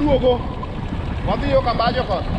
waduogo. Wadhi yo Kambajo koth.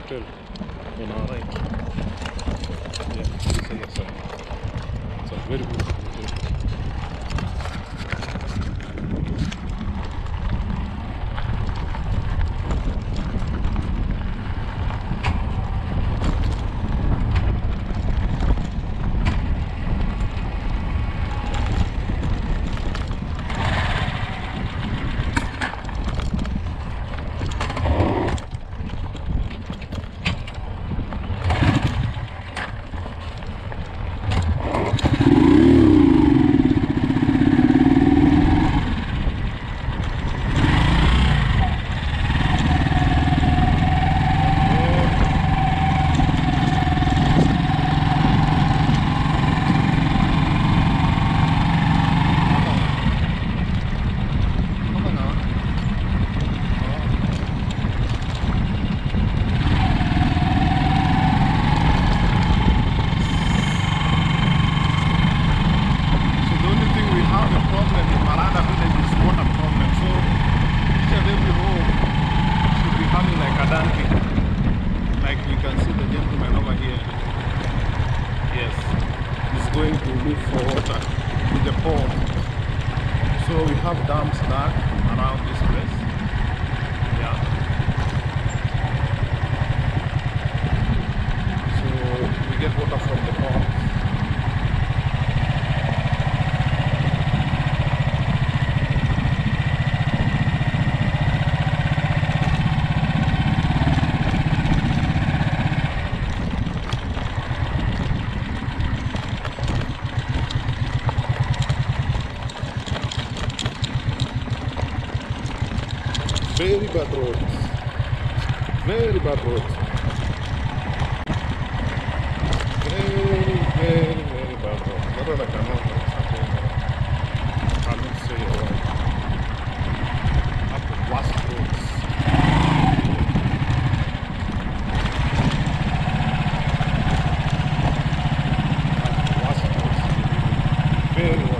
hotel on our right. Yeah, yes, sir. It's a very good hotel. dumping. Like we can see the gentleman over here. Yes, he's going to look for water in the pond. So we have dams dug around this place. Yeah. So we get water from the pond. Very bad roads. Very bad roads. Very bad roads. That one I cannot say a word. Have the worst roads. Worst roads. Very worst.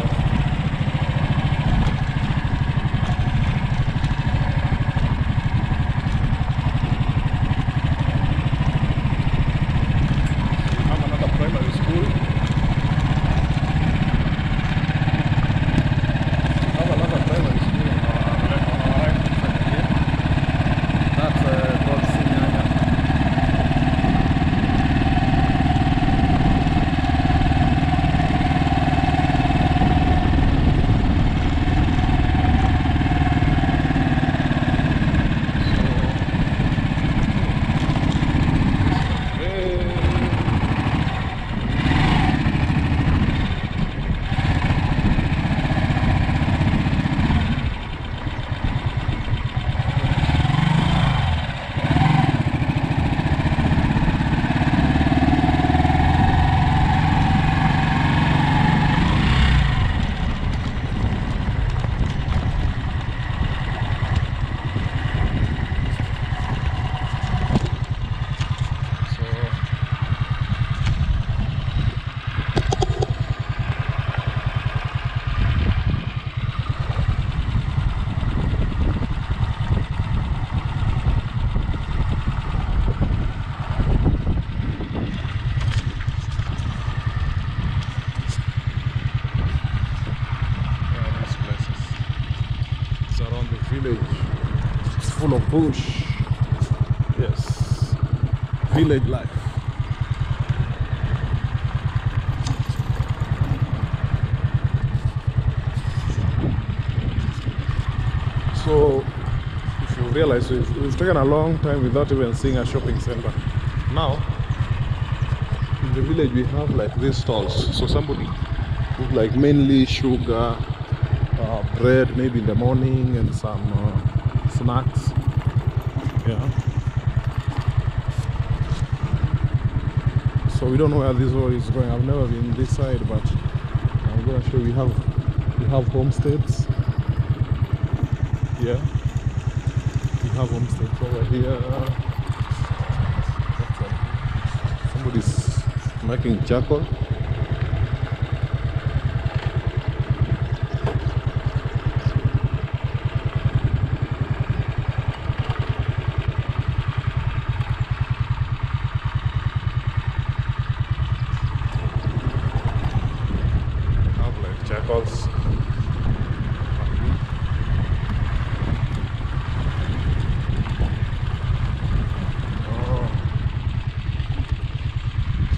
Village. It's full of bush. Yes. Village life. So, if you realize, we've taken a long time without even seeing a shopping center. Now, in the village we have like these stalls. So somebody with like mainly sugar, bread maybe in the morning, and some snacks. Yeah. So we don't know where this road is going. I've never been this side, but I'm gonna show you. We have homesteads. Yeah. We have homesteads over here. Somebody's making charcoal. Jackals. Oh.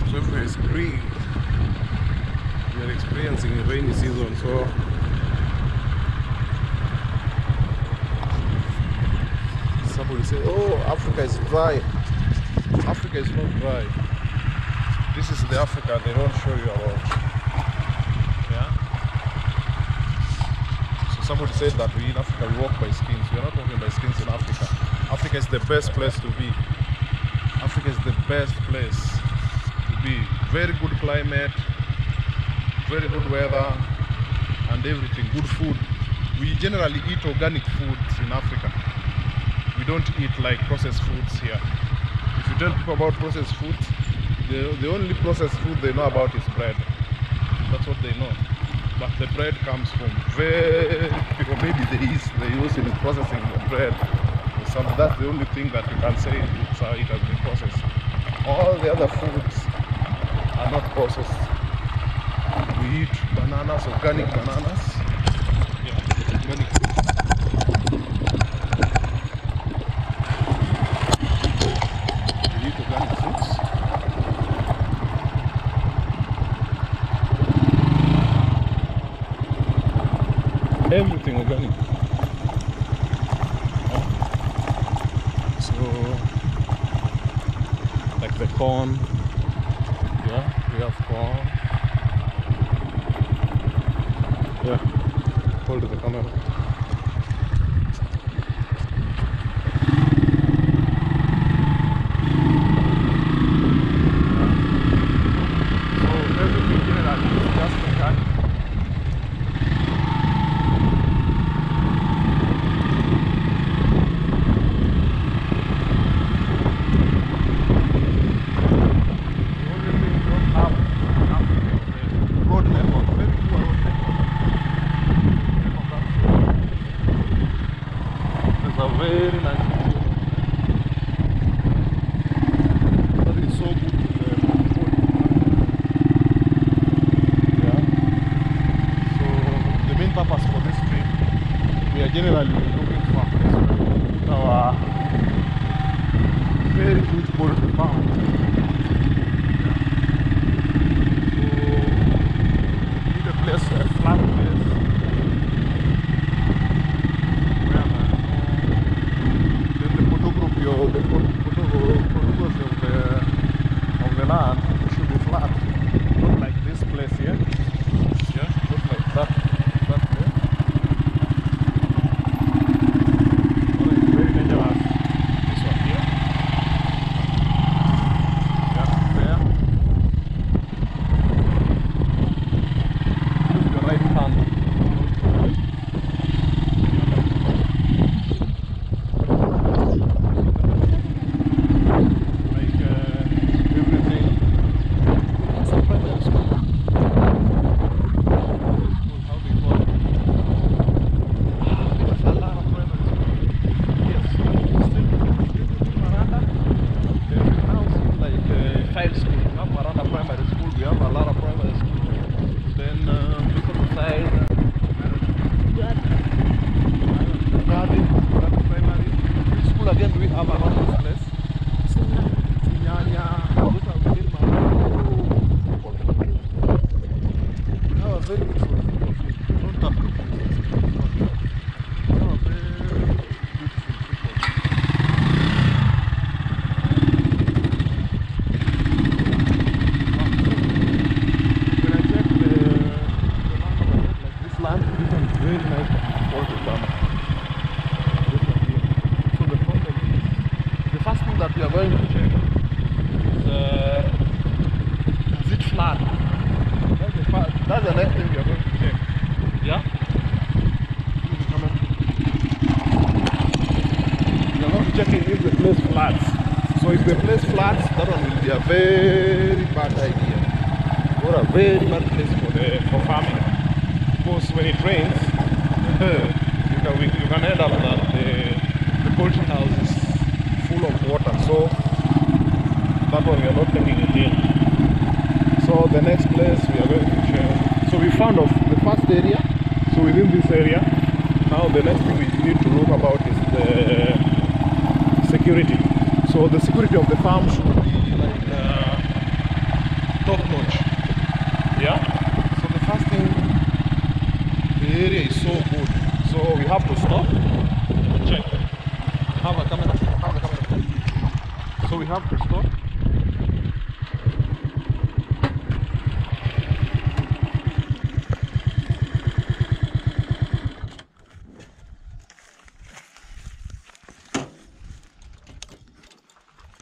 So everywhere is green. We are experiencing a rainy season, so somebody say, oh, Africa is dry. Africa is not dry. This is the Africa they don't show you about. Somebody said that we in Africa we walk by skins. We are not walking by skins in Africa. Africa is the best place to be. Africa is the best place to be. Very good climate, very good weather, and everything. Good food. We generally eat organic foods in Africa. We don't eat like processed foods here. If you tell people about processed foods, the only processed food they know about is bread. That's what they know. But the bread comes from very, or maybe the yeast they use in processing the bread is processed, and that's the only thing that you can say it has been processed. All the other foods are not processed. We eat bananas, organic bananas. Yeah, organic fruits. We eat organic fruits. Everything organic. So, like the corn. Yeah, we have corn. Yeah, hold the camera. So everything generally is just organic. Very nice video. That is so good for the food. Yeah. So the main purpose for this trip, we are generally looking for a place where we put our very huge poultry farm. Yeah. So we need a place, a flat place. The photographs of the land should be flat, not like this place here. Yeah, not like that place. Oh, it's very dangerous. This one here. Yeah, there. Use the right hand. Maranda Primary School, we have a lot of primary schools. Then look at the side, Garden Primary School again. We have around this place. We have a very beautiful football field. Don't tap it. We have a very beautiful football field. Very nice poultry farm. So the problem is, the first thing that we are going to check is it flat? That's the next thing we are going to check. Yeah? We are going to check if the place flats. So if the place flats, that one will be a very bad idea. Or a very bad place for farming. Because when it rains, you can end up that the poultry house is full of water. So that one we are not taking it in. So the next place we are going to check. So we found of the first area. So within this area, now the next thing we need to look about is the security. So the security of the farm should be like top notch. Yeah. So the first thing, the area is so good. So we have to stop and check. Have a camera. So we have to stop.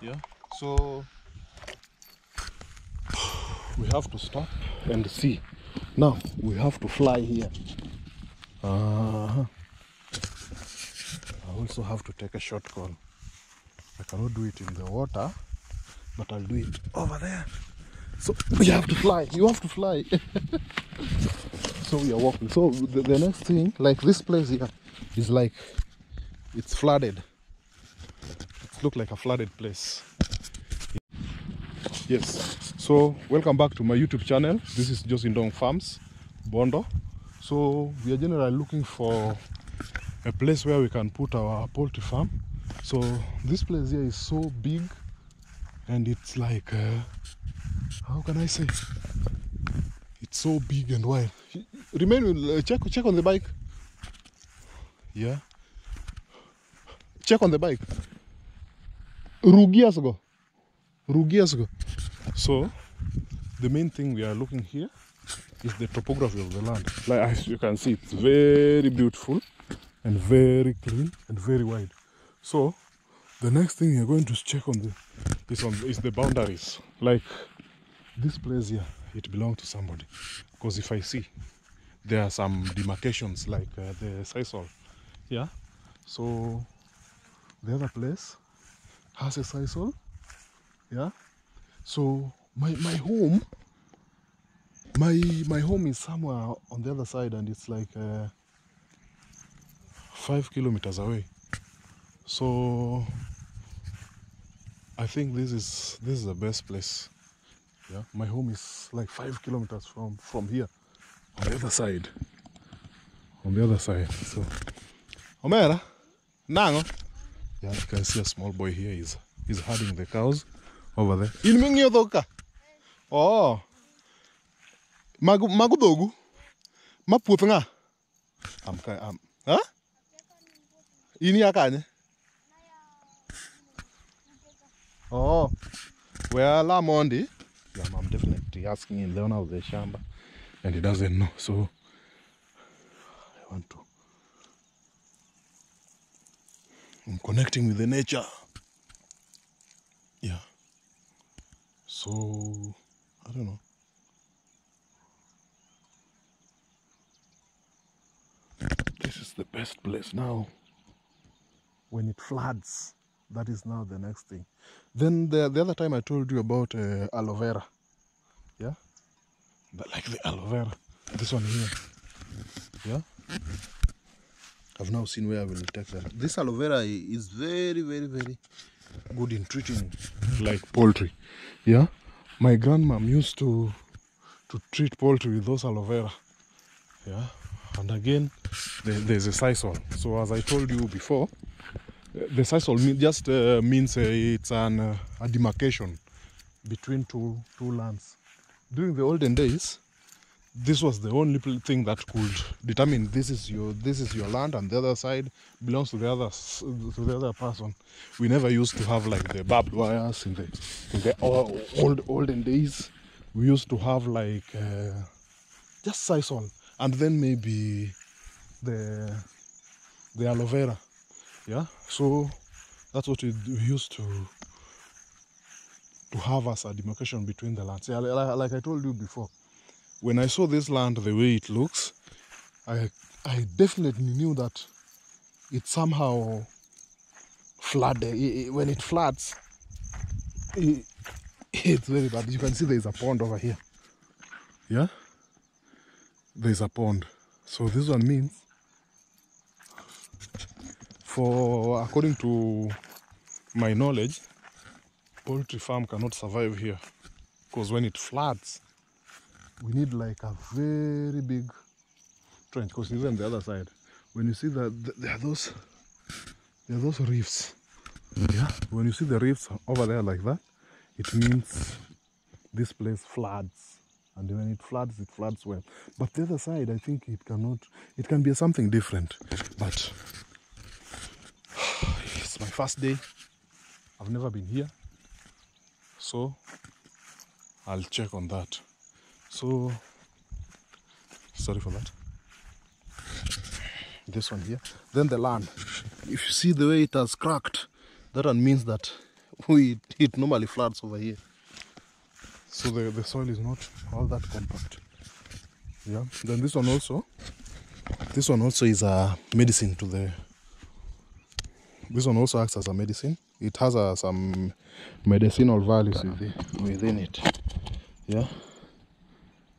Yeah, so we have to stop and see. Now we have to fly here. I also have to take a short call. I cannot do it in the water, but I'll do it over there. So we have to fly. You have to fly. So we are walking. So the next thing, like this place here, is like it's flooded. It looked like a flooded place. Yes, so welcome back to my YouTube channel. This is Josindong Farms, Bondo. So we are generally looking for a place where we can put our poultry farm. So this place here is so big, and it's like, how can I say? It's so big and wide. Remain, check on the bike. Yeah. Check on the bike. Rugiasgo. So the main thing we are looking here is the topography of the land. Like as you can see, it's very beautiful and very clean and very wide. So the next thing we are going to check on is the boundaries. Like this place here, it belongs to somebody. Because if I see, there are some demarcations like the sisal. Yeah. So the other place has a sisal. Yeah. So my home is somewhere on the other side, and it's like 5 kilometers away. So I think this is the best place. Yeah, my home is like 5 kilometers from here, on the other side. So Omera Nango. Yeah, you can see a small boy here is herding the cows over there. In doka. Oh. Magudogu. Maputh nga. Huh? Ini akanye. Oh. Well, I'm on the. Yeah, I'm definitely asking him the owner of the shamba, and he doesn't know. So I want to. I'm connecting with the nature. Yeah. So I don't know. This is the best place now. When it floods, that is now the next thing. Then the other time I told you about aloe vera. Yeah? Like the aloe vera. This one here. Yeah? I've now seen where I will take that. This aloe vera is very, very, very good in treating like poultry. Yeah? My grandmom used to treat poultry with those aloe vera. Yeah? And again, there's a sisal. So as I told you before, the sisal means it's a demarcation between two lands. During the olden days, this was the only thing that could determine this is your land, and the other side belongs to the other person. We never used to have like the barbed wires in the olden days. We used to have like just sisal, and then maybe the aloe vera. Yeah, so that's what we used to have as a demarcation between the lands. Yeah, like I told you before, when I saw this land the way it looks, I definitely knew that it somehow flooded. When it floods, it's very bad. You can see there is a pond over here. Yeah, there is a pond. So this one means, according to my knowledge, poultry farm cannot survive here, because when it floods, we need like a very big trench. Because even the other side, when you see that there are those reefs, yeah, when you see the reefs over there like that, it means this place floods, and when it floods well. But the other side, I think it cannot. It can be something different, but it's my first day. I've never been here, so I'll check on that. So sorry for that. This one here. Then the land. If you see the way it has cracked, that one means that it normally floods over here. So the soil is not all that compact. Yeah. Then this one also is a medicine to the. This one also acts as a medicine. It has some medicinal values within it. Yeah.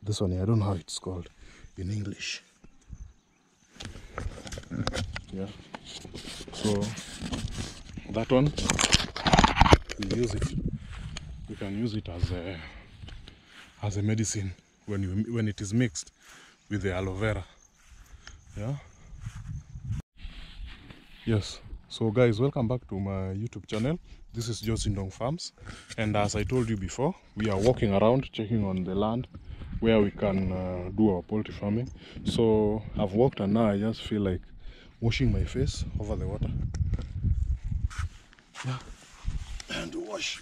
This one here, I don't know how it's called in English. Yeah. So that one we use it. We can use it as a medicine when it is mixed with the aloe vera. Yeah. Yes. So guys, welcome back to my YouTube channel. This is Josindong Farms, and as I told you before, we are walking around checking on the land where we can do our poultry farming. So I've walked and now I just feel like washing my face over the water. Yeah. And wash.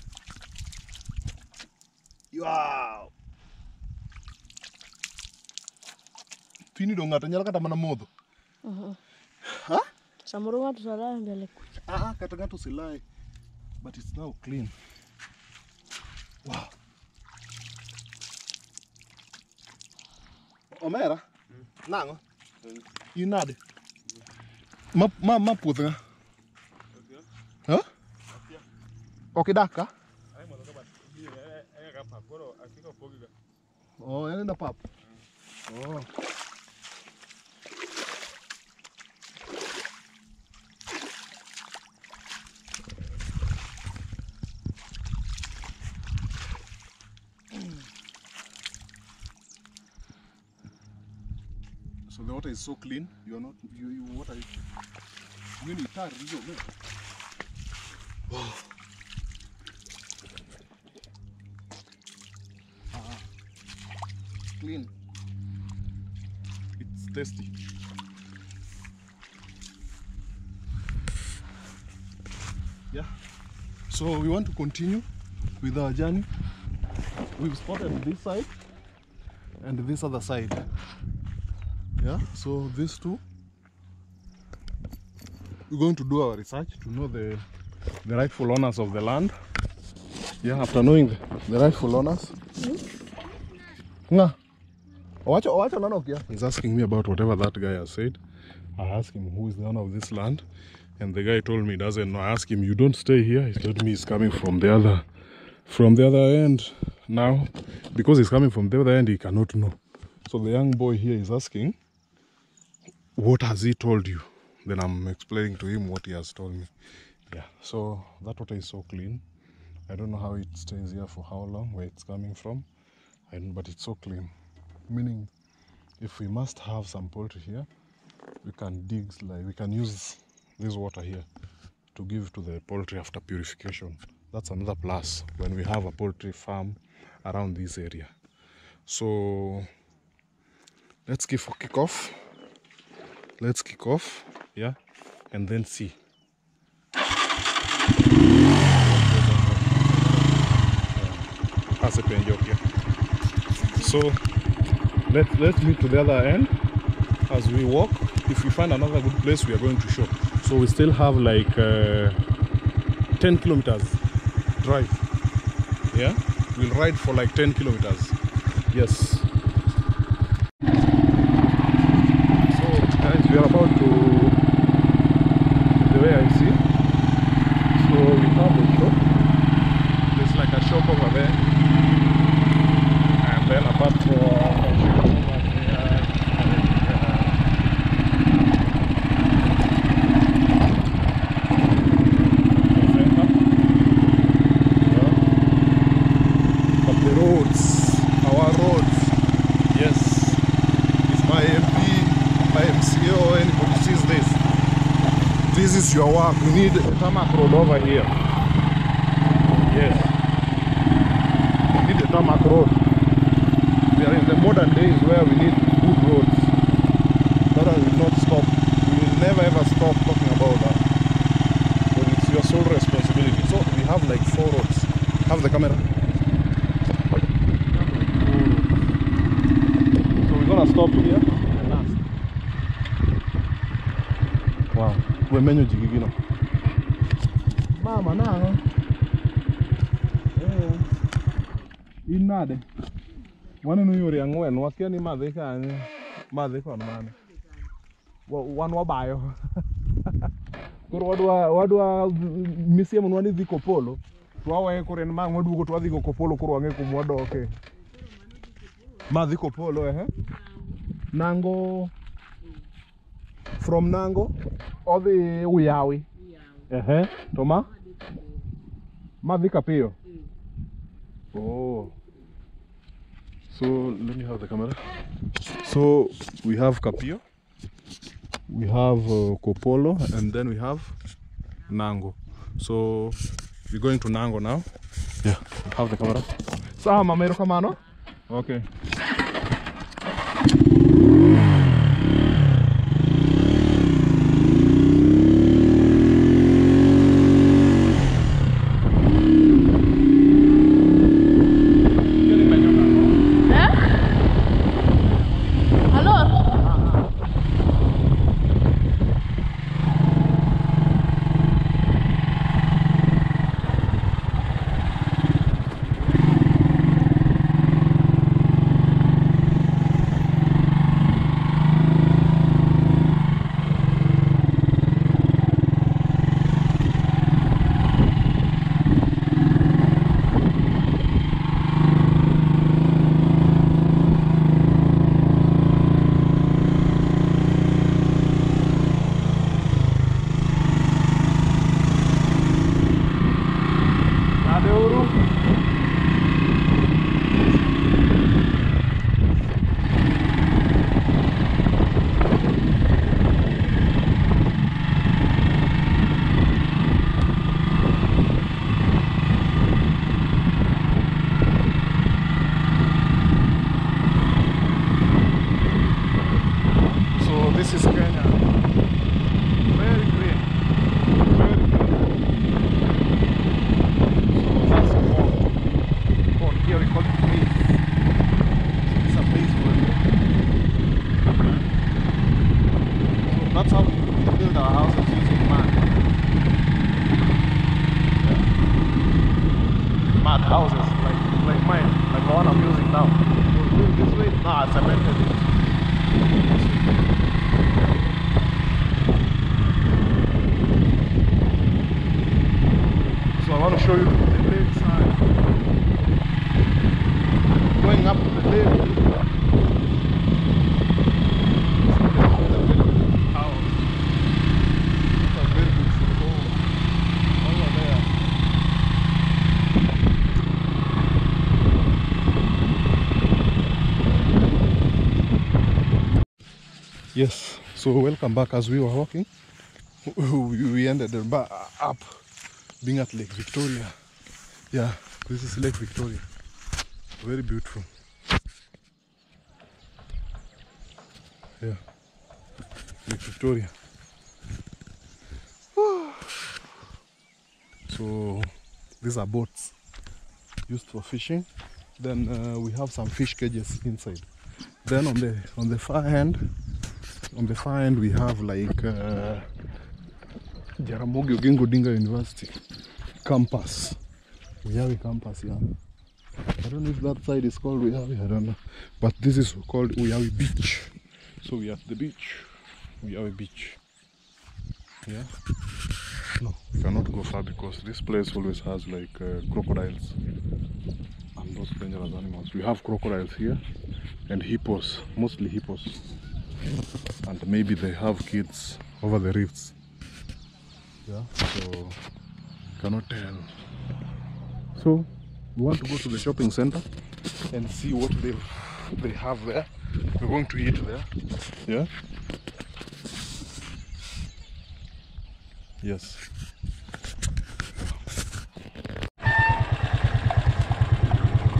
Wow. Tini dong ngata nyala kata mana modho. Huh? Samoro ngatu salai mbele kucha. Kata ngatu silai. But it's now clean. Wow. Omera? Nango? Inade? Ma puthga? Huh? Okay, daka? Oh, and in the pub. Oh. So the water is so clean. You are not what are you? You need tar, wow. Clean. It's tasty. Yeah. So we want to continue with our journey. We've spotted this side and this other side. Yeah. So these two, we're going to do our research to know the rightful owners of the land. Yeah. After knowing the rightful owners. He's asking me about whatever that guy has said. I asked him who is the owner of this land, and the guy told me he doesn't know. I asked him, you don't stay here? He told me he's coming from the other end. Now, because he's coming from the other end, he cannot know. So the young boy here is asking, what has he told you? Then I'm explaining to him what he has told me. Yeah, so that water is so clean. I don't know how it stays here for how long, where it's coming from. But it's so clean, meaning if we must have some poultry here, we can we can use this water here to give to the poultry after purification. That's another plus when we have a poultry farm around this area. So let's kick off. Let's kick off, yeah, and then see. So let's meet to the other end as we walk. If we find another good place, we are going to show. So we still have like 10 kilometers drive. Yeah, we'll ride for like 10 kilometers. Yes. So guys, we are about to the way I see. So we have a shop. There's like a shop over there. And then apart this is your work. We need a tarmac road over here. Yes. We need a tarmac road. We are in the modern days where we need good roads. That will not stop. We will never ever stop talking about that. But it's your sole responsibility. So we have like 4 roads. Have the camera. So we're gonna stop here and ask. Wow. We menu jigigino. Mama nango. Inade. Wana no yori angwen wakia ni madhe kanye. Madhe kon mane. Wan wabayo. Koro wadwa misie munwani dhi kopolo. Twawe kore en mang wadugo twadhi go kopolo koro wange kumwadoke. Madhi kopolo Nango from Nango all the Uyawi. Toma? Madhi Kapio. Oh. So let me have the camera. So we have Kapio, we have Kopolo, and then we have Nango. So we're going to Nango now. Yeah, have the camera. Sawa mamero kamano? Okay. This is Kenya. Very green. Very green. So that's a pond. Pond. Here we call it place. So it's a place for it. So that's how we build our houses using mud. Yeah. Mud houses like mine, like the one I'm using now. We'll build this way. No, I cemented it. So I want to show you the lake side. Going up to the lake. House. That's a very good photo. Over there. Yes, so welcome back. As we were walking, we ended up being at Lake Victoria. Yeah, this is Lake Victoria. Very beautiful. Yeah, Lake Victoria. So these are boats used for fishing. Then we have some fish cages inside. Then on the far end, we have like Jaramogi Oginga Odinga University campus. Uyawi campus, yeah. I don't know if that side is called Uyawi, I don't know. But this is called Uyawi Beach. So we are at the beach, Uyawi Beach. Yeah. No, we cannot go far because this place always has like crocodiles and those dangerous animals. We have crocodiles here and hippos, mostly hippos. And maybe they have kids over the rifts. Yeah, so cannot tell. So we want to go to the shopping center and see what they have there. We're going to eat there. Yeah. Yes.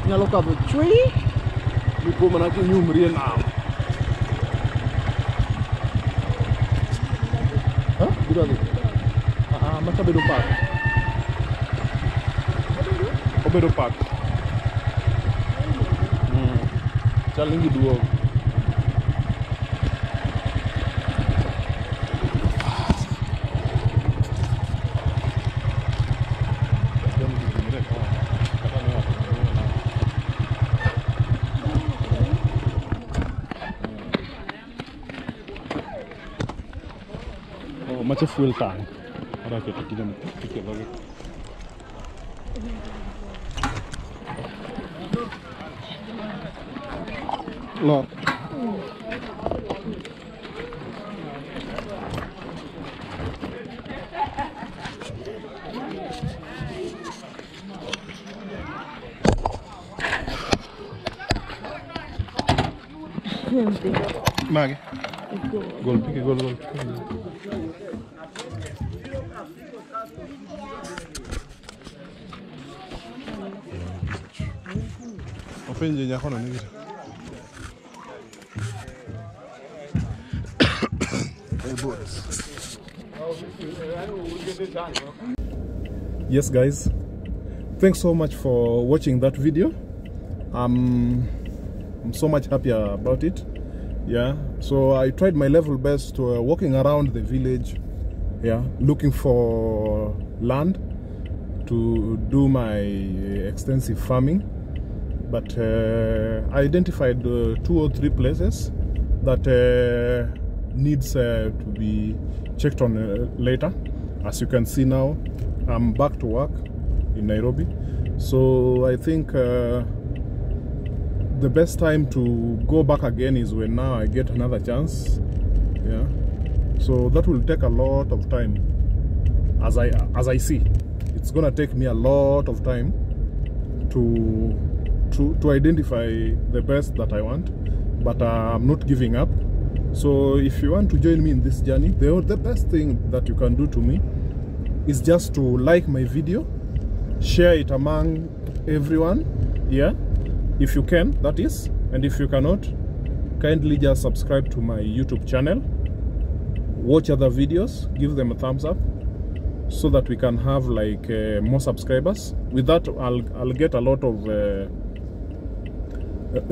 Now look at the tree. We go and I can use now. Huh? Good idea. Makabedo Park. Obedo Park. Chalingi duo. Oh, much of fuel tank. Ahora que te quieren pique lagi. Look. Mage. Gol, pique, gol, gol. Ofenje nyako na nigi. Yes guys, thanks so much for watching that video. I'm so much happier about it. Yeah, so I tried my level best to walking around the village, yeah, looking for land to do my extensive farming. But I identified 2 or 3 places that needs to be checked on later. As you can see now, I'm back to work in Nairobi, so I think the best time to go back again is when now I get another chance. Yeah, so that will take a lot of time. As I see, it's gonna take me a lot of time to identify the best that I want, but I'm not giving up. So if you want to join me in this journey, the best thing that you can do to me is just to like my video, share it among everyone, yeah, if you can, that is, and if you cannot, kindly just subscribe to my YouTube channel, watch other videos, give them a thumbs up, so that we can have like more subscribers. With that, I'll get a lot of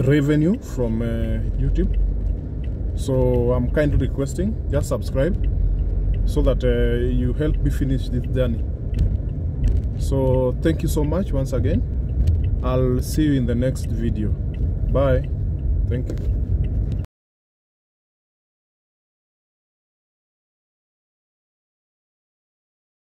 revenue from YouTube. So I'm kindly requesting, just subscribe so that you help me finish this journey. So thank you so much once again. I'll see you in the next video. Bye. Thank you.